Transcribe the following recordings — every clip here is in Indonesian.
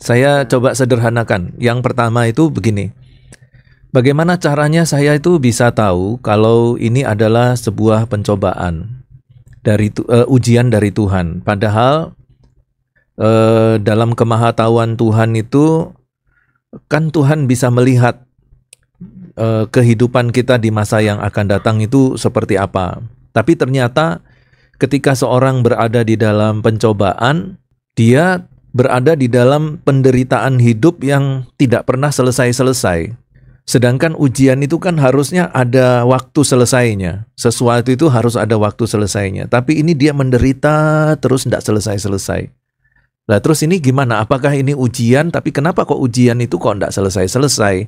Saya Nah, coba sederhanakan. Yang pertama itu begini. Bagaimana caranya saya itu bisa tahu kalau ini adalah sebuah pencobaan ujian dari Tuhan. Padahal dalam kemahatauan Tuhan itu kan Tuhan bisa melihat kehidupan kita di masa yang akan datang itu seperti apa. Tapi ternyata ketika seorang berada di dalam pencobaan, dia berada di dalam penderitaan hidup yang tidak pernah selesai-selesai. Sedangkan ujian itu kan harusnya ada waktu selesainya. Sesuatu itu harus ada waktu selesainya. Tapi ini dia menderita terus tidak selesai-selesai. Lah terus ini gimana? Apakah ini ujian? Tapi kenapa kok ujian itu kok tidak selesai-selesai?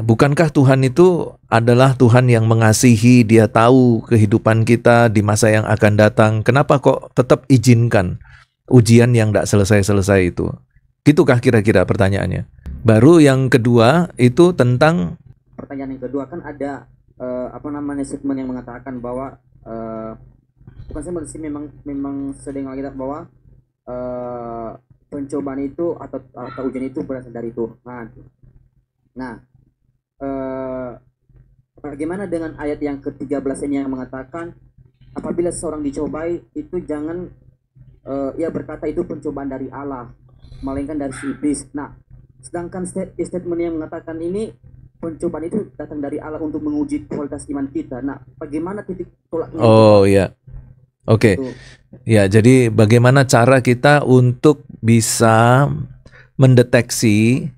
Bukankah Tuhan itu adalah Tuhan yang mengasihi, Dia tahu kehidupan kita di masa yang akan datang. Kenapa kok tetap izinkan ujian yang tidak selesai-selesai itu? Gitukah kira-kira pertanyaannya? Baru yang kedua itu tentang pertanyaan yang kedua kan ada statement yang mengatakan bahwa bukan saya sih memang sedang kita bahwa pencobaan itu atau ujian itu berasal dari Tuhan. Nah, bagaimana dengan ayat yang ke-13 ini yang mengatakan apabila seorang dicobai itu jangan ia berkata itu pencobaan dari Allah, melainkan dari si iblis. Nah, sedangkan statement yang mengatakan ini pencobaan itu datang dari Allah untuk menguji kualitas iman kita. Nah, bagaimana titik tolaknya? Oh ya, oke. Itu. Ya, jadi bagaimana cara kita untuk bisa mendeteksi,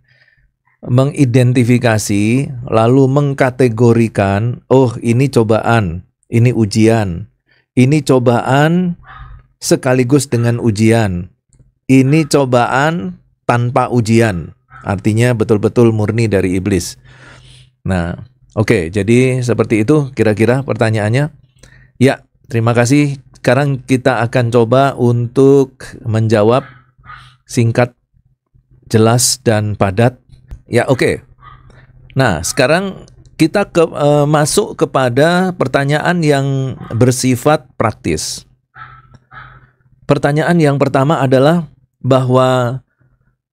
mengidentifikasi, lalu mengkategorikan, oh ini cobaan, ini ujian, ini cobaan sekaligus dengan ujian, ini cobaan tanpa ujian, artinya betul-betul murni dari iblis. Nah, oke, jadi seperti itu kira-kira pertanyaannya. Ya, terima kasih. Sekarang kita akan coba untuk menjawab singkat, jelas, dan padat. Ya, oke. Nah, sekarang kita masuk kepada pertanyaan yang bersifat praktis. Pertanyaan yang pertama adalah bahwa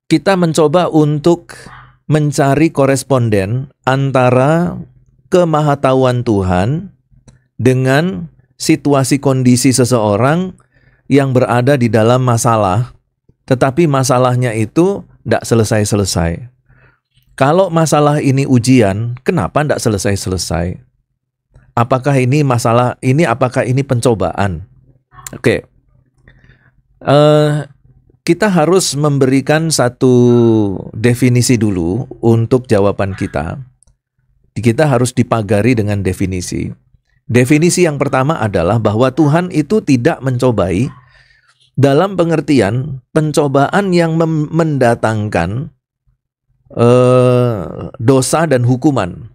kita mencoba untuk mencari koresponden antara kemahatauan Tuhan dengan situasi kondisi seseorang yang berada di dalam masalah, tetapi masalahnya itu tidak selesai-selesai. Kalau masalah ini ujian, kenapa tidak selesai-selesai? Apakah ini apakah ini pencobaan? Oke. Kita harus memberikan satu definisi dulu untuk jawaban kita. Kita harus dipagari dengan definisi. Definisi yang pertama adalah bahwa Tuhan itu tidak mencobai dalam pengertian pencobaan yang mendatangkan dosa dan hukuman.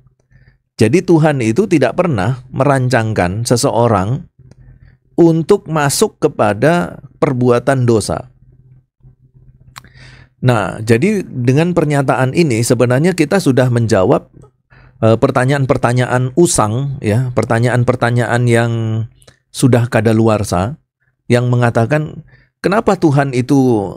Jadi Tuhan itu tidak pernah merancangkan seseorang untuk masuk kepada perbuatan dosa. Nah, jadi dengan pernyataan ini sebenarnya kita sudah menjawab pertanyaan-pertanyaan usang, ya, pertanyaan-pertanyaan yang sudah kadaluarsa, yang mengatakan kenapa Tuhan itu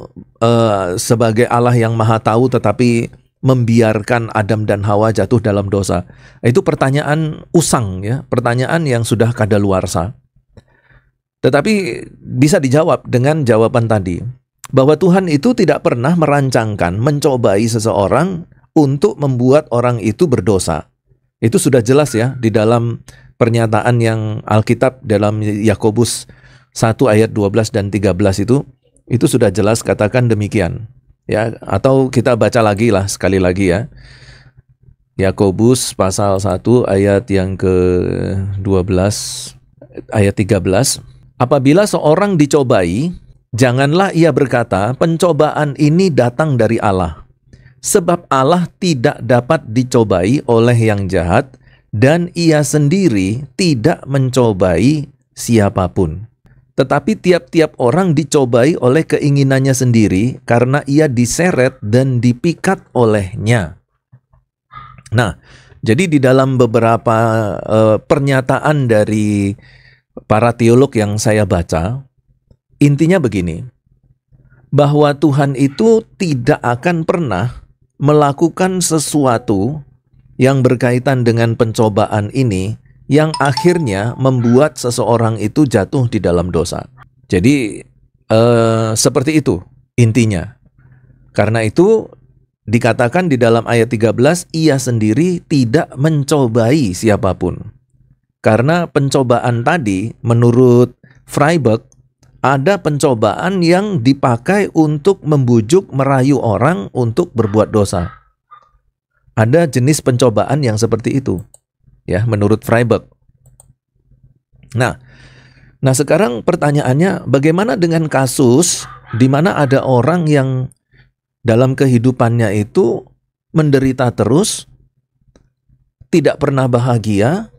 sebagai Allah yang Maha Tahu tetapi membiarkan Adam dan Hawa jatuh dalam dosa. Itu pertanyaan usang, ya, pertanyaan yang sudah kadaluarsa. Tetapi bisa dijawab dengan jawaban tadi, bahwa Tuhan itu tidak pernah merancangkan mencobai seseorang untuk membuat orang itu berdosa. Itu sudah jelas ya di dalam pernyataan yang Alkitab dalam Yakobus 1 ayat 12 dan 13 itu sudah jelas katakan demikian. Ya, atau kita baca lagi lah sekali lagi ya. Yakobus pasal 1 ayat yang ke-12 ayat 13. Apabila seorang dicobai, janganlah ia berkata, pencobaan ini datang dari Allah. Sebab Allah tidak dapat dicobai oleh yang jahat, dan ia sendiri tidak mencobai siapapun. Tetapi tiap-tiap orang dicobai oleh keinginannya sendiri, karena ia diseret dan dipikat olehnya. Nah, jadi di dalam beberapa pernyataan dari para teolog yang saya baca, intinya begini, bahwa Tuhan itu tidak akan pernah melakukan sesuatu yang berkaitan dengan pencobaan ini yang akhirnya membuat seseorang itu jatuh di dalam dosa. Jadi seperti itu intinya. Karena itu dikatakan di dalam ayat 13, ia sendiri tidak mencobai siapapun. Karena pencobaan tadi menurut Freiberg ada pencobaan yang dipakai untuk membujuk, merayu orang untuk berbuat dosa. Ada jenis pencobaan yang seperti itu, ya, menurut Freiberg. Nah, sekarang pertanyaannya, bagaimana dengan kasus di mana ada orang yang dalam kehidupannya itu menderita terus, tidak pernah bahagia,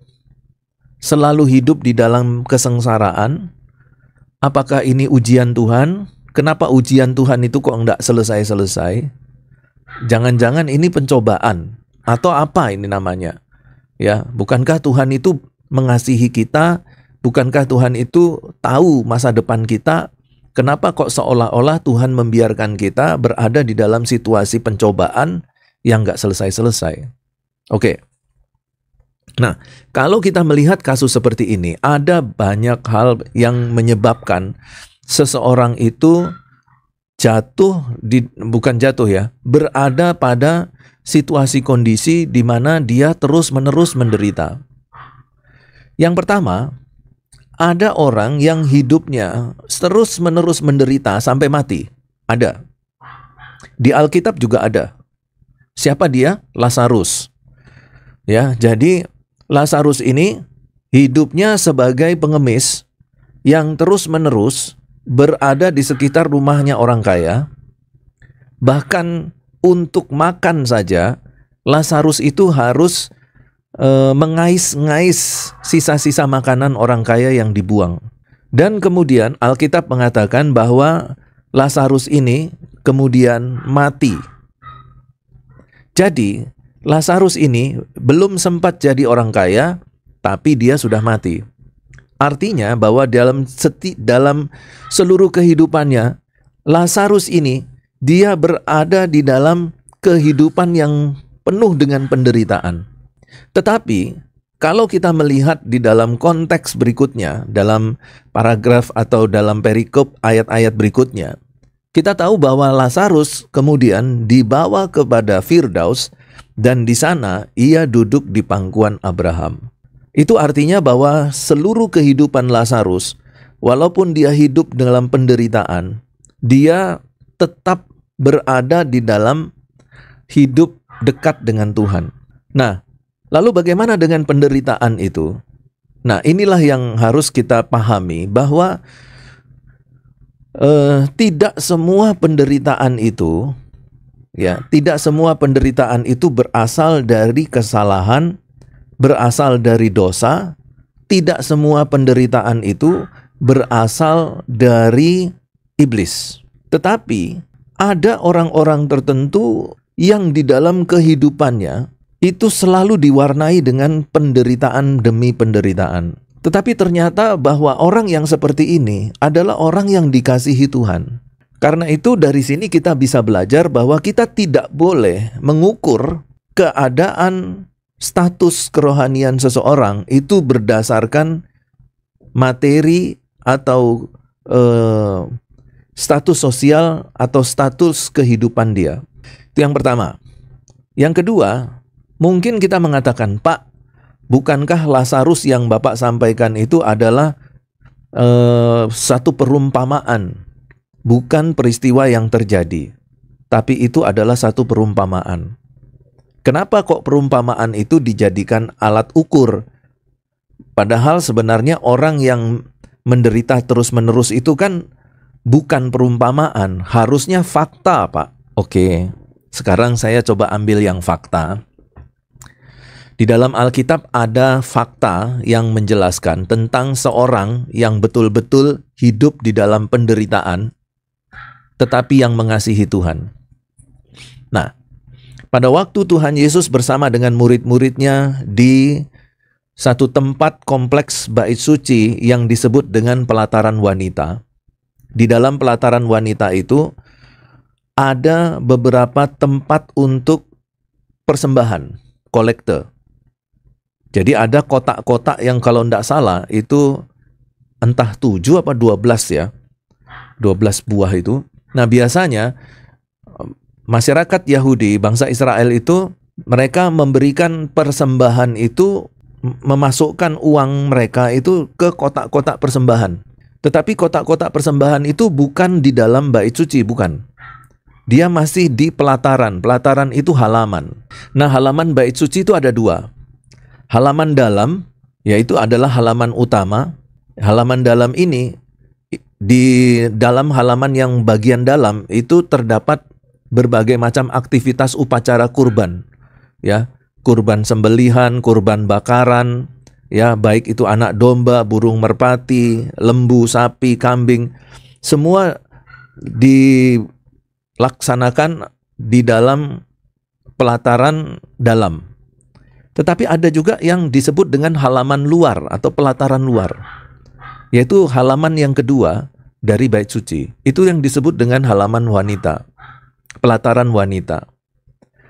selalu hidup di dalam kesengsaraan? Apakah ini ujian Tuhan? Kenapa ujian Tuhan itu kok enggak selesai-selesai? Jangan-jangan ini pencobaan atau apa ini namanya? Ya, bukankah Tuhan itu mengasihi kita? Bukankah Tuhan itu tahu masa depan kita? Kenapa kok seolah-olah Tuhan membiarkan kita berada di dalam situasi pencobaan yang enggak selesai-selesai? Oke. Nah, kalau kita melihat kasus seperti ini, ada banyak hal yang menyebabkan seseorang itu berada pada situasi kondisi di mana dia terus-menerus menderita. Yang pertama, ada orang yang hidupnya terus-menerus menderita sampai mati. Ada. Di Alkitab juga ada. Siapa dia? Lazarus. Ya, jadi Lazarus ini hidupnya sebagai pengemis yang terus-menerus berada di sekitar rumahnya orang kaya. Bahkan untuk makan saja, Lazarus itu harus mengais-ngais sisa-sisa makanan orang kaya yang dibuang. Dan kemudian Alkitab mengatakan bahwa Lazarus ini kemudian mati. Jadi Lazarus ini belum sempat jadi orang kaya, tapi dia sudah mati. Artinya bahwa dalam seluruh kehidupannya, Lazarus ini dia berada di dalam kehidupan yang penuh dengan penderitaan. Tetapi kalau kita melihat di dalam konteks berikutnya, dalam paragraf atau dalam perikop ayat-ayat berikutnya, kita tahu bahwa Lazarus kemudian dibawa kepada Firdaus, dan di sana ia duduk di pangkuan Abraham. Itu artinya bahwa seluruh kehidupan Lazarus, walaupun dia hidup dalam penderitaan, dia tetap berada di dalam hidup dekat dengan Tuhan. Nah, lalu bagaimana dengan penderitaan itu? Nah, inilah yang harus kita pahami, bahwa tidak semua penderitaan itu, tidak semua penderitaan itu berasal dari kesalahan, berasal dari dosa. Tidak semua penderitaan itu berasal dari iblis. Tetapi ada orang-orang tertentu yang di dalam kehidupannya itu selalu diwarnai dengan penderitaan demi penderitaan. Tetapi ternyata bahwa orang yang seperti ini adalah orang yang dikasihi Tuhan. Karena itu dari sini kita bisa belajar bahwa kita tidak boleh mengukur keadaan status kerohanian seseorang itu berdasarkan materi atau status sosial atau status kehidupan dia. Itu yang pertama. Yang kedua, mungkin kita mengatakan, Pak, bukankah Lazarus yang Bapak sampaikan itu adalah satu perumpamaan? Bukan peristiwa yang terjadi, tapi itu adalah satu perumpamaan. Kenapa kok perumpamaan itu dijadikan alat ukur? Padahal sebenarnya orang yang menderita terus-menerus itu kan bukan perumpamaan, harusnya fakta, Pak. Oke, sekarang saya coba ambil yang fakta. Di dalam Alkitab ada fakta yang menjelaskan tentang seorang yang betul-betul hidup di dalam penderitaan, tetapi yang mengasihi Tuhan. Nah, pada waktu Tuhan Yesus bersama dengan murid-muridnya di satu tempat kompleks bait suci yang disebut dengan pelataran wanita. Di dalam pelataran wanita itu ada beberapa tempat untuk persembahan, kolekte. Jadi ada kotak-kotak yang kalau tidak salah itu entah 7 apa 12 ya. 12 buah itu. Nah, biasanya masyarakat Yahudi, bangsa Israel itu mereka memberikan persembahan itu, memasukkan uang mereka itu ke kotak-kotak persembahan. Tetapi kotak-kotak persembahan itu bukan di dalam bait suci, bukan. Dia masih di pelataran. Pelataran itu halaman. Nah, halaman bait suci itu ada 2. Halaman dalam, yaitu adalah halaman utama. Halaman dalam ini, di dalam halaman yang bagian dalam itu terdapat berbagai macam aktivitas upacara kurban. Ya, kurban sembelihan, kurban bakaran, ya, baik itu anak domba, burung merpati, lembu, sapi, kambing, semua dilaksanakan di dalam pelataran dalam. Tetapi ada juga yang disebut dengan halaman luar atau pelataran luar, yaitu halaman yang kedua dari bait suci. Itu yang disebut dengan halaman wanita, pelataran wanita.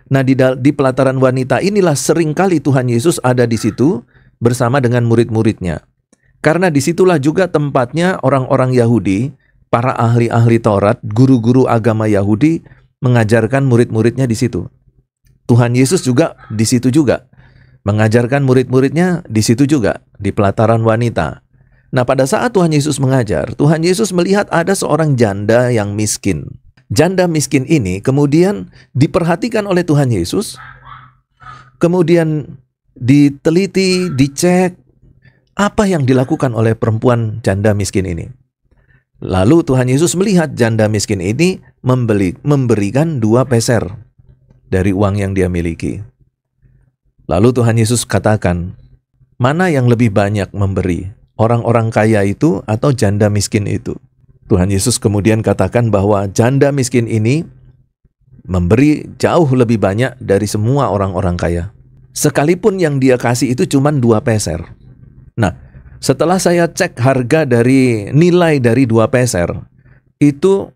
Nah, di pelataran wanita inilah seringkali Tuhan Yesus ada di situ bersama dengan murid-muridnya. Karena disitulah juga tempatnya orang-orang Yahudi, para ahli-ahli Taurat, guru-guru agama Yahudi mengajarkan murid-muridnya di situ. Tuhan Yesus juga di situ juga mengajarkan murid-muridnya di situ juga, di pelataran wanita. Nah, pada saat Tuhan Yesus mengajar, Tuhan Yesus melihat ada seorang janda yang miskin. Janda miskin ini kemudian diperhatikan oleh Tuhan Yesus, kemudian diteliti, dicek apa yang dilakukan oleh perempuan janda miskin ini. Lalu Tuhan Yesus melihat janda miskin ini memberikan 2 peser dari uang yang dia miliki. Lalu Tuhan Yesus katakan, mana yang lebih banyak memberi? Orang-orang kaya itu atau janda miskin itu? Tuhan Yesus kemudian katakan bahwa janda miskin ini memberi jauh lebih banyak dari semua orang-orang kaya. Sekalipun yang dia kasih itu cuma 2 peser. Nah, setelah saya cek harga dari nilai dari 2 peser, itu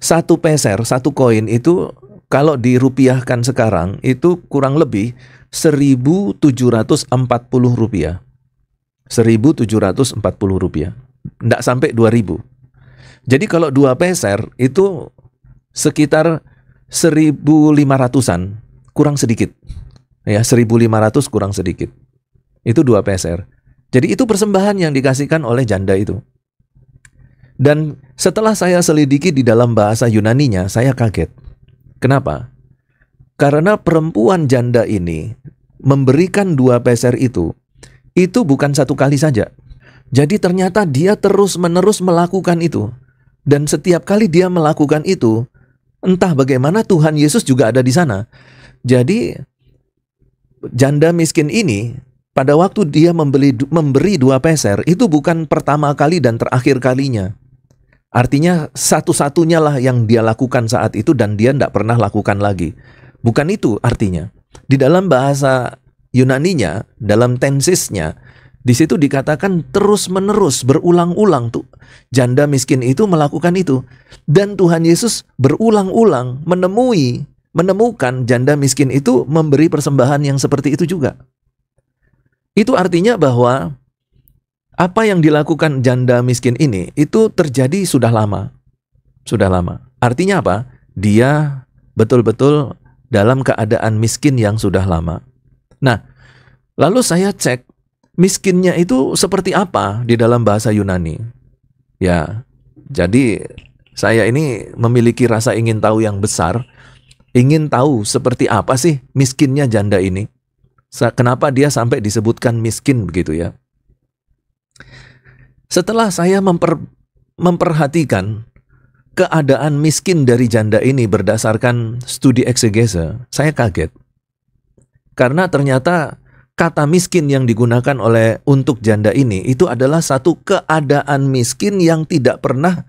1 peser, 1 koin itu kalau dirupiahkan sekarang itu kurang lebih 1.740 rupiah. 1.740 rupiah. Tidak sampai 2.000. Jadi kalau 2 peser itu sekitar 1.500-an, kurang sedikit. Ya, 1.500 kurang sedikit. Itu 2 peser. Jadi itu persembahan yang dikasihkan oleh janda itu. Dan setelah saya selidiki di dalam bahasa Yunaninya, saya kaget. Kenapa? Karena perempuan janda ini memberikan 2 peser itu bukan 1 kali saja. Jadi ternyata dia terus-menerus melakukan itu. Dan setiap kali dia melakukan itu, entah bagaimana Tuhan Yesus juga ada di sana. Jadi janda miskin ini pada waktu dia memberi 2 peser itu bukan pertama kali dan terakhir kalinya. Artinya satu-satunya lah yang dia lakukan saat itu dan dia tidak pernah lakukan lagi. Bukan itu artinya. Di dalam bahasa Yunaninya, dalam tensisnya, di situ dikatakan terus-menerus, berulang-ulang tuh janda miskin itu melakukan itu. Dan Tuhan Yesus berulang-ulang menemukan janda miskin itu memberi persembahan yang seperti itu juga. Itu artinya bahwa apa yang dilakukan janda miskin ini itu terjadi sudah lama. Sudah lama. Artinya apa? Dia betul-betul dalam keadaan miskin yang sudah lama. Nah, lalu saya cek miskinnya itu seperti apa di dalam bahasa Yunani. Ya, jadi saya ini memiliki rasa ingin tahu yang besar. Ingin tahu seperti apa sih miskinnya janda ini. Kenapa dia sampai disebutkan miskin begitu ya. Setelah saya memperhatikan keadaan miskin dari janda ini berdasarkan studi eksegese, saya kaget. Karena ternyata kata miskin yang digunakan untuk janda ini itu adalah satu keadaan miskin yang tidak pernah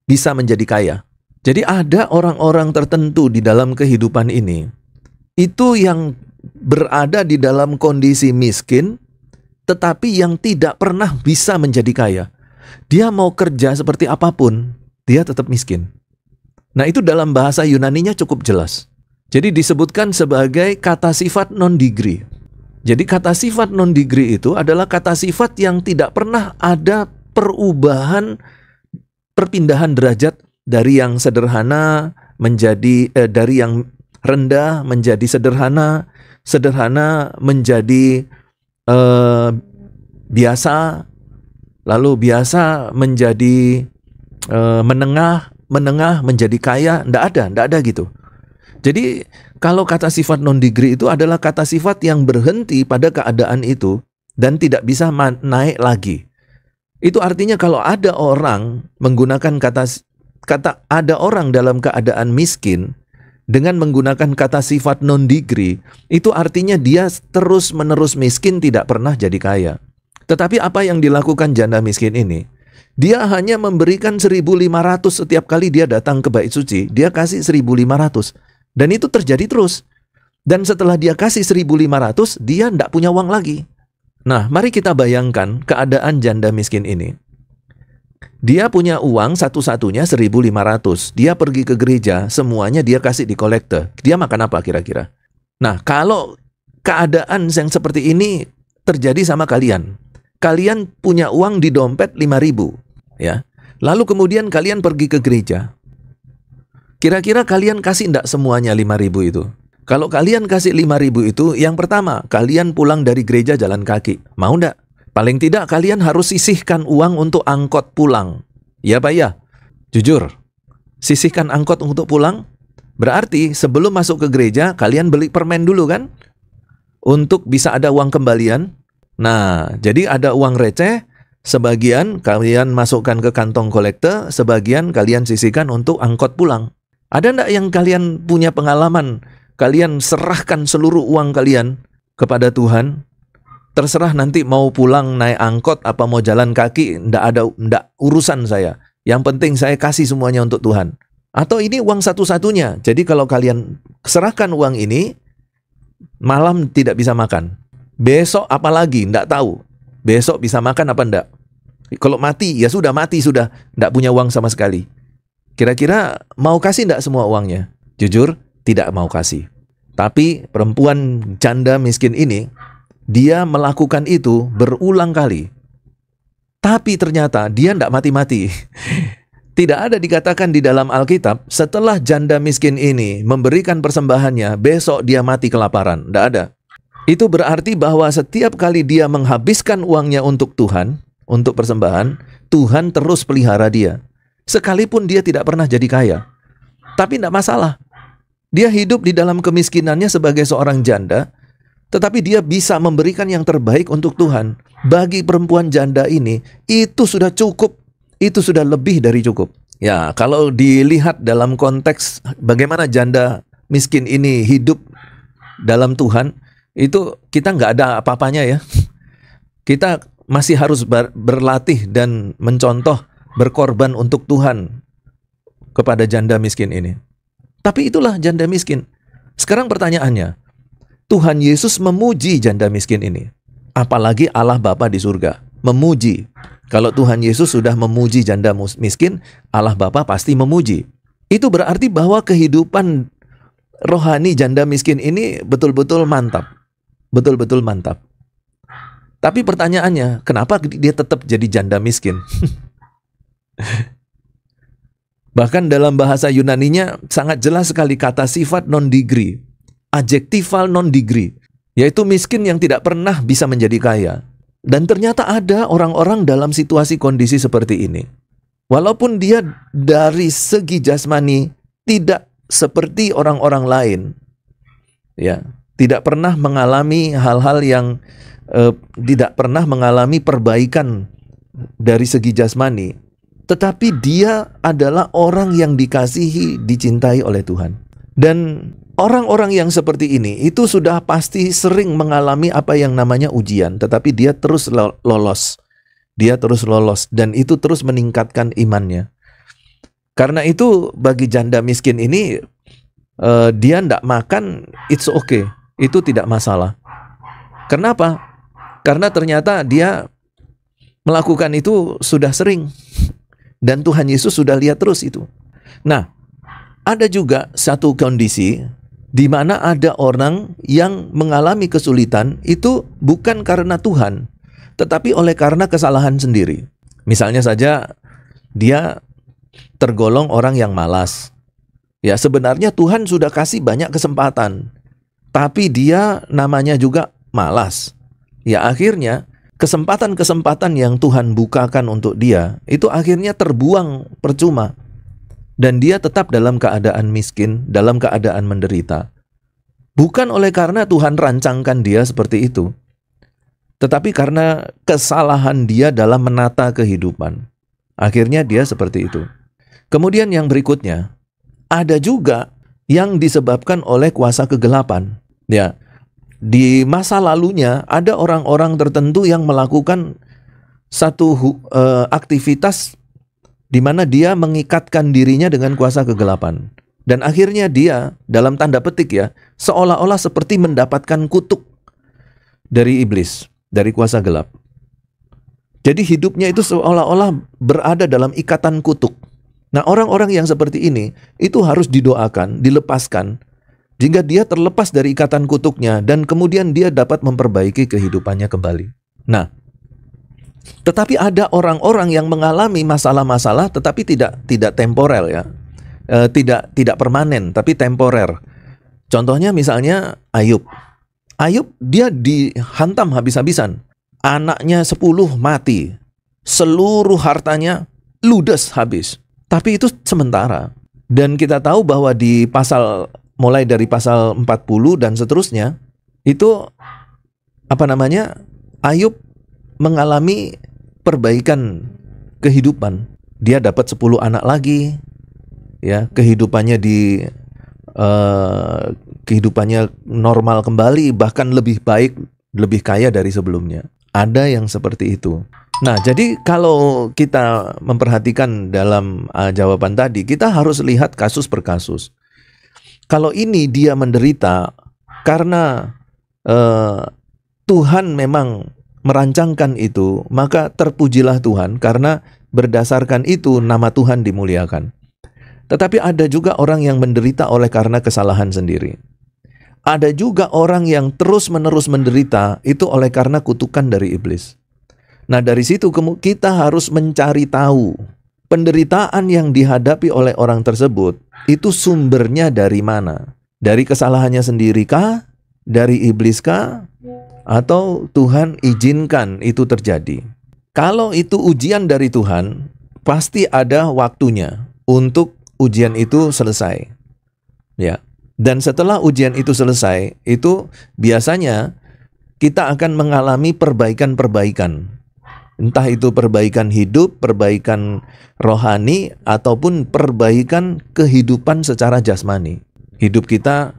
bisa menjadi kaya. Jadi ada orang-orang tertentu di dalam kehidupan ini itu yang berada di dalam kondisi miskin tetapi yang tidak pernah bisa menjadi kaya. Dia mau kerja seperti apapun, dia tetap miskin. Nah, itu dalam bahasa Yunaninya cukup jelas. Jadi disebutkan sebagai kata sifat non-degree. Jadi kata sifat non-degree itu adalah kata sifat yang tidak pernah ada perubahan, perpindahan derajat dari yang sederhana menjadi dari yang rendah menjadi sederhana, sederhana menjadi biasa, lalu biasa menjadi menengah, menengah menjadi kaya. Nggak ada gitu. Jadi kalau kata sifat non-degree itu adalah kata sifat yang berhenti pada keadaan itu dan tidak bisa naik lagi. Itu artinya kalau ada orang menggunakan kata ada orang dalam keadaan miskin dengan menggunakan kata sifat non-degree, itu artinya dia terus-menerus miskin, tidak pernah jadi kaya. Tetapi apa yang dilakukan janda miskin ini? Dia hanya memberikan 1.500 setiap kali dia datang ke bait suci, dia kasih 1.500. Dan itu terjadi terus. Dan setelah dia kasih 1.500, dia tidak punya uang lagi. Nah, mari kita bayangkan keadaan janda miskin ini. Dia punya uang satu-satunya 1.500. Dia pergi ke gereja, semuanya dia kasih di kolektor. Dia makan apa kira-kira? Nah, kalau keadaan yang seperti ini terjadi sama kalian. Kalian punya uang di dompet 5.000, ya. Lalu kemudian kalian pergi ke gereja. Kira-kira kalian kasih enggak semuanya 5.000 itu? Kalau kalian kasih 5.000 itu, yang pertama, kalian pulang dari gereja jalan kaki. Mau enggak? Paling tidak kalian harus sisihkan uang untuk angkot pulang. Ya Pak ya? Jujur. Sisihkan angkot untuk pulang? Berarti sebelum masuk ke gereja, kalian beli permen dulu kan? Untuk bisa ada uang kembalian. Nah, jadi ada uang receh, sebagian kalian masukkan ke kantong kolektor, sebagian kalian sisihkan untuk angkot pulang. Ada enggak yang kalian punya pengalaman, kalian serahkan seluruh uang kalian kepada Tuhan, terserah nanti mau pulang naik angkot apa mau jalan kaki, enggak urusan saya. Yang penting saya kasih semuanya untuk Tuhan. Atau ini uang satu-satunya, jadi kalau kalian serahkan uang ini, malam tidak bisa makan. Besok apalagi, enggak tahu. Besok bisa makan apa enggak. Kalau mati, ya sudah mati sudah. Enggak punya uang sama sekali. Kira-kira mau kasih enggak semua uangnya? Jujur, tidak mau kasih. Tapi perempuan janda miskin ini, dia melakukan itu berulang kali. Tapi ternyata dia enggak mati-mati. Tidak ada dikatakan di dalam Alkitab, setelah janda miskin ini memberikan persembahannya, besok dia mati kelaparan. Enggak ada. Itu berarti bahwa setiap kali dia menghabiskan uangnya untuk Tuhan, untuk persembahan, Tuhan terus pelihara dia. Sekalipun dia tidak pernah jadi kaya. Tapi tidak masalah. Dia hidup di dalam kemiskinannya sebagai seorang janda, tetapi dia bisa memberikan yang terbaik untuk Tuhan. Bagi perempuan janda ini, itu sudah cukup. Itu sudah lebih dari cukup. Ya, kalau dilihat dalam konteks bagaimana janda miskin ini hidup dalam Tuhan, itu kita nggak ada apa-apanya ya. Kita masih harus berlatih dan mencontoh berkorban untuk Tuhan kepada janda miskin ini. Tapi itulah janda miskin. Sekarang pertanyaannya, Tuhan Yesus memuji janda miskin ini. Apalagi Allah Bapa di surga memuji. Kalau Tuhan Yesus sudah memuji janda miskin, Allah Bapa pasti memuji. Itu berarti bahwa kehidupan rohani janda miskin ini betul-betul mantap. Betul-betul mantap. Tapi pertanyaannya, kenapa dia tetap jadi janda miskin? Bahkan dalam bahasa Yunaninya sangat jelas sekali kata sifat non-degree, adjektifal non-degree, yaitu miskin yang tidak pernah bisa menjadi kaya. Dan ternyata ada orang-orang dalam situasi kondisi seperti ini. Walaupun dia dari segi jasmani tidak seperti orang-orang lain, ya, tidak pernah mengalami hal-hal yang tidak pernah mengalami perbaikan dari segi jasmani, tetapi dia adalah orang yang dikasihi, dicintai oleh Tuhan. Dan orang-orang yang seperti ini itu sudah pasti sering mengalami apa yang namanya ujian, tetapi dia terus lolos. Dia terus lolos dan itu terus meningkatkan imannya. Karena itu bagi janda miskin ini, dia tidak makan, it's okay. Itu tidak masalah. Kenapa? Karena ternyata dia melakukan itu sudah sering. Dan Tuhan Yesus sudah lihat terus itu. Nah, ada juga satu kondisi di mana ada orang yang mengalami kesulitan itu bukan karena Tuhan, tetapi oleh karena kesalahan sendiri. Misalnya saja dia tergolong orang yang malas. Ya, sebenarnya Tuhan sudah kasih banyak kesempatan, tapi dia namanya juga malas. Ya, akhirnya kesempatan-kesempatan yang Tuhan bukakan untuk dia itu akhirnya terbuang percuma. Dan dia tetap dalam keadaan miskin, dalam keadaan menderita. Bukan oleh karena Tuhan rancangkan dia seperti itu, tetapi karena kesalahan dia dalam menata kehidupan. Akhirnya dia seperti itu. Kemudian yang berikutnya, ada juga yang disebabkan oleh kuasa kegelapan. Ya, di masa lalunya ada orang-orang tertentu yang melakukan satu aktivitas di mana dia mengikatkan dirinya dengan kuasa kegelapan. Dan akhirnya dia, dalam tanda petik ya, seolah-olah seperti mendapatkan kutuk dari iblis, dari kuasa gelap. Jadi hidupnya itu seolah-olah berada dalam ikatan kutuk. Nah, orang-orang yang seperti ini, itu harus didoakan, dilepaskan, jika dia terlepas dari ikatan kutuknya, dan kemudian dia dapat memperbaiki kehidupannya kembali. Nah, tetapi ada orang-orang yang mengalami masalah-masalah tetapi tidak temporer ya. Tidak permanen tapi temporer. Contohnya misalnya Ayub. Ayub dia dihantam habis-habisan. Anaknya 10 mati. Seluruh hartanya ludes habis. Tapi itu sementara. Dan kita tahu bahwa di mulai dari pasal 40 dan seterusnya itu Ayub mengalami perbaikan kehidupan. Dia dapat 10 anak lagi. Ya, kehidupannya kehidupannya normal kembali, bahkan lebih baik, lebih kaya dari sebelumnya. Ada yang seperti itu. Nah, jadi kalau kita memperhatikan dalam jawaban tadi, kita harus lihat kasus per kasus. Kalau ini dia menderita karena Tuhan memang merancangkan itu, maka terpujilah Tuhan karena berdasarkan itu nama Tuhan dimuliakan. Tetapi ada juga orang yang menderita oleh karena kesalahan sendiri. Ada juga orang yang terus-menerus menderita itu oleh karena kutukan dari iblis. Nah, dari situ kita harus mencari tahu penderitaan yang dihadapi oleh orang tersebut itu sumbernya dari mana? Dari kesalahannya sendiri kah? Dari iblis kah? Atau Tuhan izinkan itu terjadi? Kalau itu ujian dari Tuhan, pasti ada waktunya untuk ujian itu selesai. Ya. Dan setelah ujian itu selesai, itu biasanya kita akan mengalami perbaikan-perbaikan. Entah itu perbaikan hidup, perbaikan rohani, ataupun perbaikan kehidupan secara jasmani. Hidup kita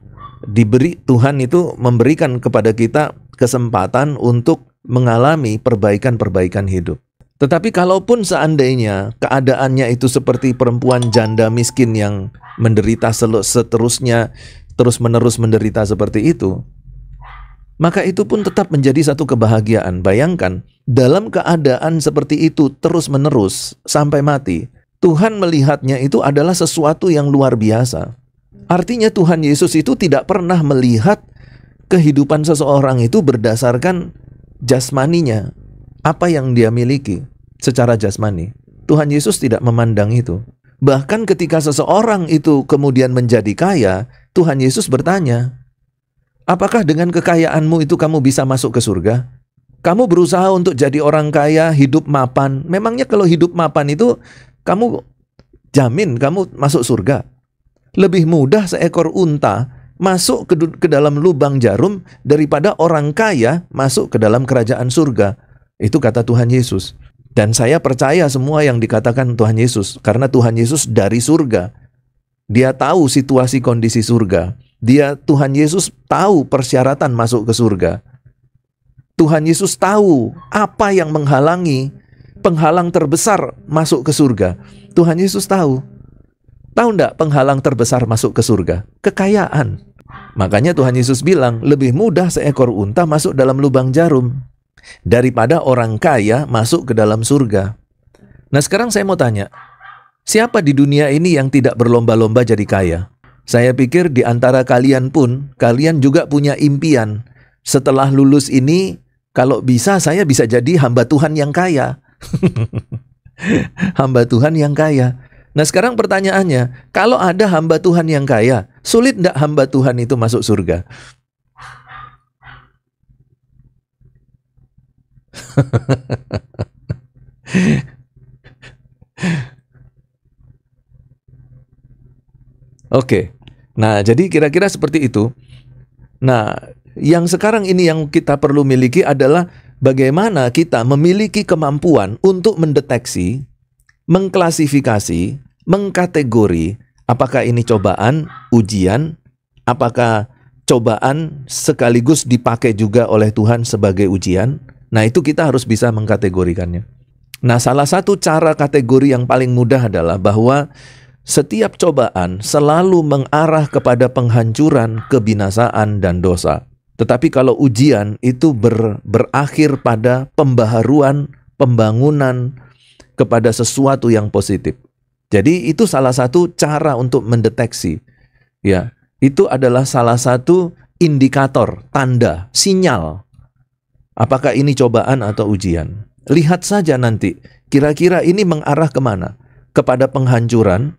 diberi, Tuhan itu memberikan kepada kita kesempatan untuk mengalami perbaikan-perbaikan hidup. Tetapi kalaupun seandainya keadaannya itu seperti perempuan janda miskin yang menderita seterusnya, terus-menerus menderita seperti itu, maka itu pun tetap menjadi satu kebahagiaan. Bayangkan, dalam keadaan seperti itu terus-menerus sampai mati, Tuhan melihatnya itu adalah sesuatu yang luar biasa. Artinya Tuhan Yesus itu tidak pernah melihat kehidupan seseorang itu berdasarkan jasmaninya, apa yang dia miliki secara jasmani. Tuhan Yesus tidak memandang itu. Bahkan ketika seseorang itu kemudian menjadi kaya, Tuhan Yesus bertanya, apakah dengan kekayaanmu itu kamu bisa masuk ke surga? Kamu berusaha untuk jadi orang kaya, hidup mapan. Memangnya kalau hidup mapan itu kamu jamin kamu masuk surga? Lebih mudah seekor unta masuk ke dalam lubang jarum daripada orang kaya masuk ke dalam kerajaan surga. Itu kata Tuhan Yesus. Dan saya percaya semua yang dikatakan Tuhan Yesus, karena Tuhan Yesus dari surga. Dia tahu situasi kondisi surga. Tuhan Yesus tahu persyaratan masuk ke surga. Tuhan Yesus tahu apa yang menghalangi, penghalang terbesar masuk ke surga. Tuhan Yesus tahu. Tahu enggak penghalang terbesar masuk ke surga? Kekayaan. Makanya Tuhan Yesus bilang, lebih mudah seekor unta masuk dalam lubang jarum daripada orang kaya masuk ke dalam surga. Nah, sekarang saya mau tanya, Siapa di dunia ini yang tidak berlomba-lomba jadi kaya? Saya pikir di antara kalian pun, kalian juga punya impian. Setelah lulus ini, kalau bisa saya bisa jadi hamba Tuhan yang kaya. Hamba Tuhan yang kaya. Nah sekarang pertanyaannya, kalau ada hamba Tuhan yang kaya, sulit enggak hamba Tuhan itu masuk surga? Oke. Nah, jadi kira-kira seperti itu. Nah, yang sekarang ini yang kita perlu miliki adalah bagaimana kita memiliki kemampuan untuk mendeteksi, mengklasifikasi, mengkategori apakah ini cobaan, ujian, apakah cobaan sekaligus dipakai juga oleh Tuhan sebagai ujian. Nah, itu kita harus bisa mengkategorikannya. Nah, salah satu cara kategori yang paling mudah adalah bahwa setiap cobaan selalu mengarah kepada penghancuran, kebinasaan, dan dosa. Tetapi kalau ujian itu berakhir pada pembaharuan, pembangunan kepada sesuatu yang positif. Jadi itu salah satu cara untuk mendeteksi. Ya, itu adalah salah satu indikator, tanda, sinyal. Apakah ini cobaan atau ujian? Lihat saja nanti, kira-kira ini mengarah kemana? Kepada penghancuran,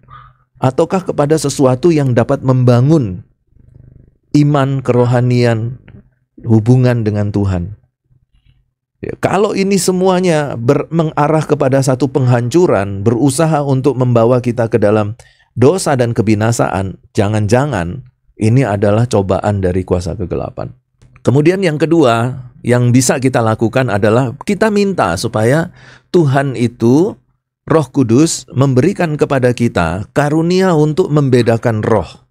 ataukah kepada sesuatu yang dapat membangun iman, kerohanian, hubungan dengan Tuhan? Ya, kalau ini semuanya mengarah kepada satu penghancuran, berusaha untuk membawa kita ke dalam dosa dan kebinasaan, jangan-jangan ini adalah cobaan dari kuasa kegelapan. Kemudian yang kedua, yang bisa kita lakukan adalah kita minta supaya Tuhan itu, Roh Kudus, memberikan kepada kita karunia untuk membedakan roh.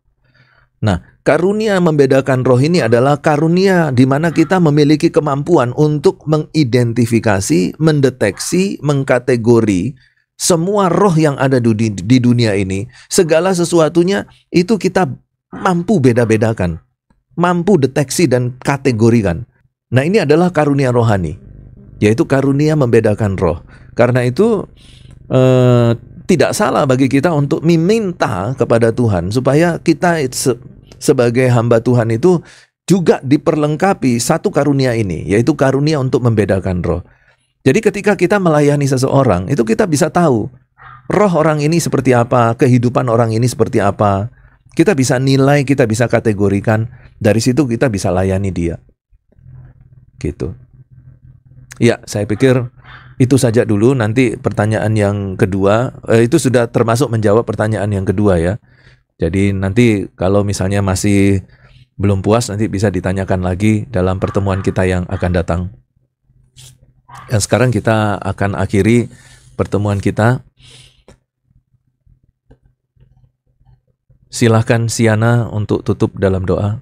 Nah, karunia membedakan roh ini adalah karunia di mana kita memiliki kemampuan untuk mengidentifikasi, mendeteksi, mengkategori semua roh yang ada di dunia ini. Segala sesuatunya itu kita mampu beda-bedakan, mampu deteksi dan kategorikan. Nah, ini adalah karunia rohani, yaitu karunia membedakan roh. Karena itu tidak salah bagi kita untuk meminta kepada Tuhan supaya kita sebagai hamba Tuhan itu juga diperlengkapi satu karunia ini, yaitu karunia untuk membedakan roh. Jadi ketika kita melayani seseorang, itu kita bisa tahu roh orang ini seperti apa, kehidupan orang ini seperti apa. Kita bisa nilai, kita bisa kategorikan, dari situ kita bisa layani dia. Gitu. Ya, saya pikir itu saja dulu. Nanti pertanyaan yang kedua, itu sudah termasuk menjawab pertanyaan yang kedua ya. Jadi nanti kalau misalnya masih belum puas, nanti bisa ditanyakan lagi dalam pertemuan kita yang akan datang. Dan sekarang kita akan akhiri pertemuan kita. Silahkan Siana untuk tutup dalam doa.